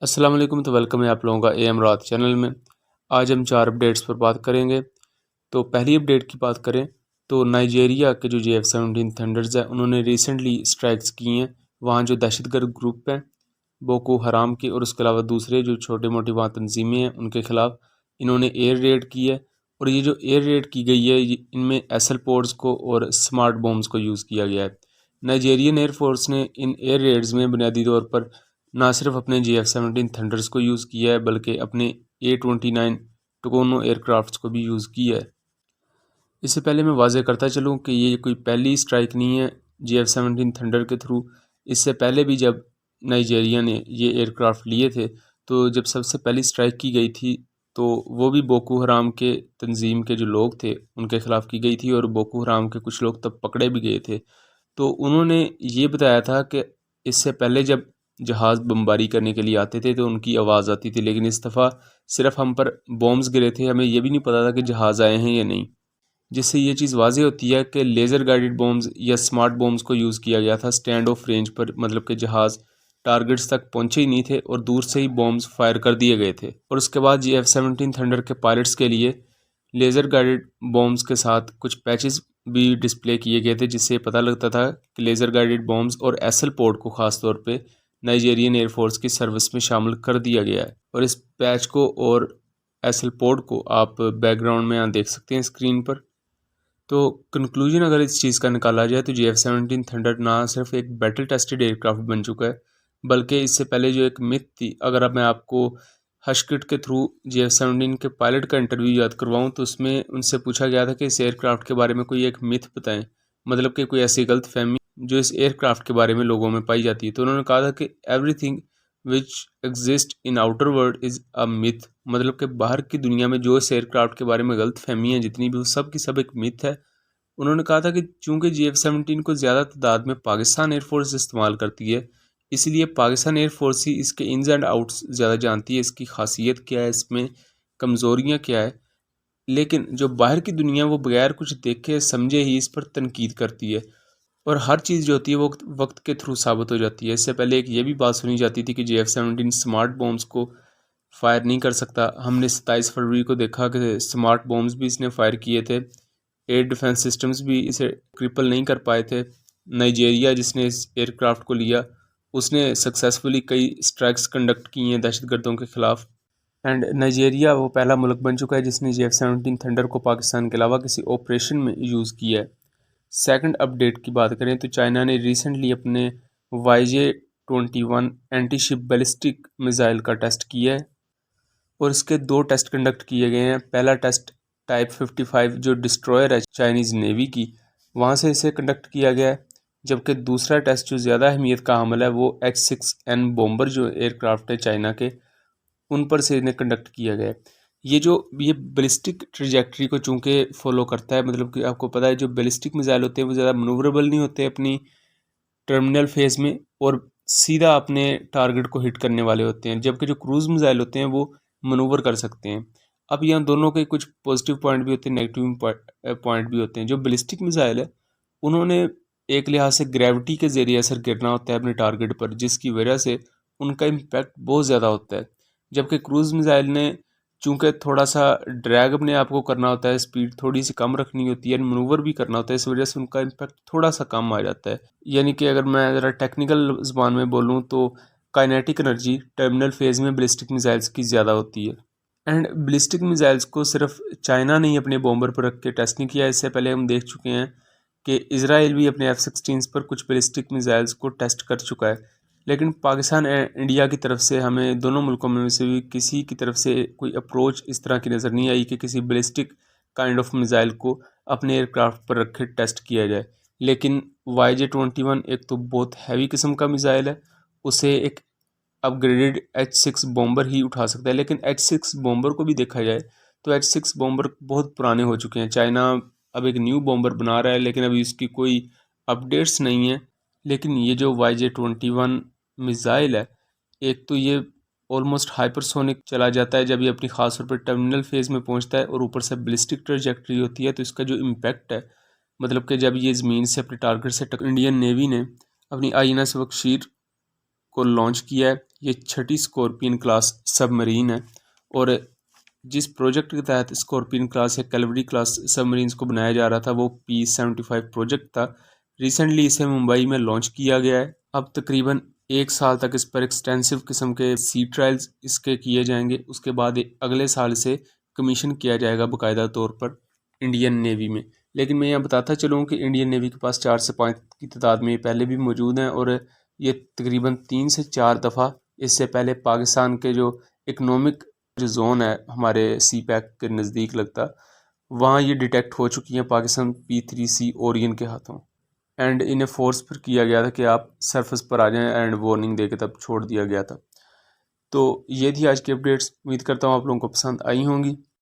अस्सलाम वालेकुम। तो वेलकम है आप लोगों का एम रात चैनल में। आज हम 4 अपडेट्स पर बात करेंगे। तो पहली अपडेट की बात करें तो नाइजेरिया के जो JF-17 थंडर्स है उन्होंने रिसेंटली स्ट्राइक्स की हैं। वहाँ जो दहशतगर्द ग्रुप हैं बोको हराम के और उसके अलावा दूसरे जो छोटे मोटी वहाँ तंजीमें हैं उनके ख़िलाफ़ इन्होंने एयर रेड की है। और ये जो एयर रेड की गई है इनमें एसल पोड्स को और स्मार्ट बॉम्ब्स को यूज़ किया गया है। नाइजेरियन एयरफोर्स ने इन एयर रेड्स में बुनियादी तौर पर ना सिर्फ अपने JF-17 थंडर्स को यूज़ किया है बल्कि अपने A-29 टुकोनो एयरक्राफ्ट्स को भी यूज़ किया है। इससे पहले मैं वाज़ेह करता चलूँ कि ये कोई पहली स्ट्राइक नहीं है JF-17 थंडर के थ्रू। इससे पहले भी जब नाइजेरिया ने ये एयरक्राफ्ट लिए थे तो जब सबसे पहली स्ट्राइक की गई थी तो वो भी बोको हराम के तंजीम के जो लोग थे उनके ख़िलाफ़ की गई थी और बोको हराम के कुछ लोग तब पकड़े भी गए थे। तो उन्होंने ये बताया था कि इससे पहले जब जहाज़ बमबारी करने के लिए आते थे तो उनकी आवाज़ आती थी, लेकिन इस दफ़ा सिर्फ हम पर बॉम्ब्स गिरे थे, हमें ये भी नहीं पता था कि जहाज़ आए हैं या नहीं। जिससे ये चीज़ वाज़ेह होती है कि लेज़र गाइडेड बॉम्ब्स या स्मार्ट बॉम्ब्स को यूज़ किया गया था स्टैंड ऑफ रेंज पर, मतलब कि जहाज़ टारगेट्स तक पहुंचे ही नहीं थे और दूर से ही बॉम्ब्स फायर कर दिए गए थे। और उसके बाद JF-17 थंडर के पायलट्स के लिए लेज़र गाइडेड बॉम्ब्स के साथ कुछ पैचेस भी डिस्प्ले किए गए थे, जिससे पता लगता था कि लेज़र गाइडेड बॉम्ब्स और एसल पोर्ट को ख़ास तौर पे नाइजेरियन एयरफोर्स की सर्विस में शामिल कर दिया गया है। और इस पैच को और एसल पोर्ट को आप बैकग्राउंड में यहाँ देख सकते हैं स्क्रीन पर। तो कंक्लूजन अगर इस चीज़ का निकाला जाए तो JF-17 थंडर ना सिर्फ एक बैटल टेस्टेड एयरक्राफ्ट बन चुका है बल्कि इससे पहले जो एक मिथ थी, अगर अब मैं आपको हशकिट के थ्रू JF-17 के पायलट का इंटरव्यू याद करवाऊं तो उसमें उनसे पूछा गया था कि इस एयरक्राफ्ट के बारे में कोई एक मिथ बताएं, मतलब कि कोई ऐसी गलत फहमी जो इस एयरक्राफ्ट के बारे में लोगों में पाई जाती है। तो उन्होंने कहा था कि everything which exist in outer world is a myth, मतलब कि बाहर की दुनिया में जो इस एयरक्राफ्ट के बारे में गलत फहमियाँ जितनी भी वो सब की सब एक मिथ है। उन्होंने कहा था कि चूंकि JF-17 को ज़्यादा तादाद में पाकिस्तान एयरफोर्स इस्तेमाल करती है, इसलिए पाकिस्तान एयरफोर्स ही इसके इन्स एंड आउट्स ज़्यादा जानती है, इसकी खासियत क्या है, इसमें कमज़ोरियाँ क्या है। लेकिन जो बाहर की दुनिया वो बगैर कुछ देखे समझे ही इस पर तनकीद करती है और हर चीज़ जो होती है वो वक्त के थ्रू साबित हो जाती है। इससे पहले एक ये भी बात सुनी जाती थी कि JF-17 स्मार्ट बॉम्ब्स को फायर नहीं कर सकता। हमने 27 फरवरी को देखा कि स्मार्ट बॉम्ब्स भी इसने फायर किए थे, एयर डिफेंस सिस्टम्स भी इसे क्रिपल नहीं कर पाए थे। नाइजेरिया जिसने इस एयरक्राफ्ट को लिया उसने सक्सेसफुली कई स्ट्राइक्स कंडक्ट की हैं दहशतगर्दों के ख़िलाफ़। एंड नाइजेरिया वो पहला मुल्क बन चुका है जिसने JF-17 थंडर को पाकिस्तान के अलावा किसी ऑपरेशन में यूज़ किया है। सेकंड अपडेट की बात करें तो चाइना ने रिसेंटली अपने YJ-21 anti ship ballistic missile का टेस्ट किया है और इसके 2 टेस्ट कंडक्ट किए गए हैं। पहला टेस्ट टाइप 55 जो डिस्ट्रॉयर है चाइनीज़ नेवी की, वहाँ से इसे कंडक्ट किया गया है, जबकि दूसरा टेस्ट जो ज़्यादा अहमियत का हामिल है वो H-6N बॉम्बर जो एयरक्राफ्ट है चाइना के, उन पर से इन्हें कंडक्ट किया गया है। ये बैलिस्टिक ट्रैजेक्टरी को चूँकि फॉलो करता है, मतलब कि आपको पता है जो बैलिस्टिक मिसाइल होते हैं वो ज़्यादा मनूवरेबल नहीं होते अपनी टर्मिनल फेज़ में और सीधा अपने टारगेट को हिट करने वाले होते हैं, जबकि जो क्रूज़ मिसाइल होते हैं वो मनूवर कर सकते हैं। अब यहाँ दोनों के कुछ पॉजिटिव पॉइंट भी होते हैं, नेगेटिव पॉइंट भी होते हैं। जो बैलिस्टिक मिसाइल है उन्होंने एक लिहाज से ग्रेविटी के ज़रिए असर गिरना होता है अपने टारगेट पर, जिसकी वजह से उनका इम्पैक्ट बहुत ज़्यादा होता है। जबकि क्रूज़ मिसाइल ने चूँकि थोड़ा सा ड्रैग अपने आप को करना होता है, स्पीड थोड़ी सी कम रखनी होती है, मनूवर भी करना होता है, इस वजह से उनका इम्पैक्ट थोड़ा सा कम आ जाता है। यानी कि अगर मैं ज़रा टेक्निकल ज़बान में बोलूँ तो काइनेटिक एनर्जी टर्मिनल फेज़ में बैलिस्टिक मिसाइल्स की ज़्यादा होती है। एंड बैलिस्टिक मिसाइल्स को सिर्फ चाइना ने ही अपने बॉम्बर पर रख के टेस्ट नहीं किया, इससे पहले हम देख चुके हैं कि इजराइल भी अपने F-16 पर कुछ बैलिस्टिक मिसाइल्स को टेस्ट कर चुका है। लेकिन पाकिस्तान एंड इंडिया की तरफ से हमें दोनों मुल्कों में से भी किसी की तरफ से कोई अप्रोच इस तरह की नज़र नहीं आई कि किसी बैलिस्टिक काइंड ऑफ मिसाइल को अपने एयरक्राफ्ट पर रखे टेस्ट किया जाए। लेकिन YJ-21 एक तो बहुत हैवी किस्म का मिसाइल है, उसे एक अपग्रेडेड H-6 बॉम्बर ही उठा सकता है। लेकिन H-6 बॉम्बर को भी देखा जाए तो H-6 बॉम्बर बहुत पुराने हो चुके हैं। चाइना अब एक न्यू बॉम्बर बना रहा है लेकिन अभी इसकी कोई अपडेट्स नहीं है। लेकिन ये जो YJ-21 मिसाइल है, एक तो ये ऑलमोस्ट हाइपरसोनिक चला जाता है जब ये अपनी ख़ास तौर पर टर्मिनल फेज़ में पहुंचता है और ऊपर से बैलिस्टिक ट्रैजेक्टरी होती है, तो इसका जो इम्पैक्ट है, मतलब कि जब ये ज़मीन से अपने टारगेट से इंडियन नेवी ने अपनी INS बख्शीर को लॉन्च किया है। ये 6ठी स्कॉर्पियन क्लास सबमरीन है और जिस प्रोजेक्ट के तहत स्कॉर्पियन क्लास या कैलवरी क्लास सबमरीन्स को बनाया जा रहा था वो P-75 प्रोजेक्ट था। रिसेंटली इसे मुंबई में लॉन्च किया गया है। अब तकरीबन 1 साल तक इस पर एक्सटेंसिव किस्म के सी ट्रायल्स इसके किए जाएंगे। उसके बाद अगले साल इसे कमीशन किया जाएगा बाकायदा तौर पर इंडियन नेवी में। लेकिन मैं यहाँ बताता चलूँ कि इंडियन नेवी के पास 4 से 5 की तादाद में ये पहले भी मौजूद हैं और ये तकरीबन 3 से 4 दफ़ा इससे पहले पाकिस्तान के जो इकनॉमिक जो जोन है हमारे सी पैक के नज़दीक लगता, वहाँ ये डिटेक्ट हो चुकी हैं पाकिस्तान P-3C ओरियन के हाथों एंड इन्हें फोर्स पर किया गया था कि आप सरफेस पर आ जाएं एंड वार्निंग दे के तब छोड़ दिया गया था। तो ये थी आज की अपडेट्स। उम्मीद करता हूँ आप लोगों को पसंद आई होंगी।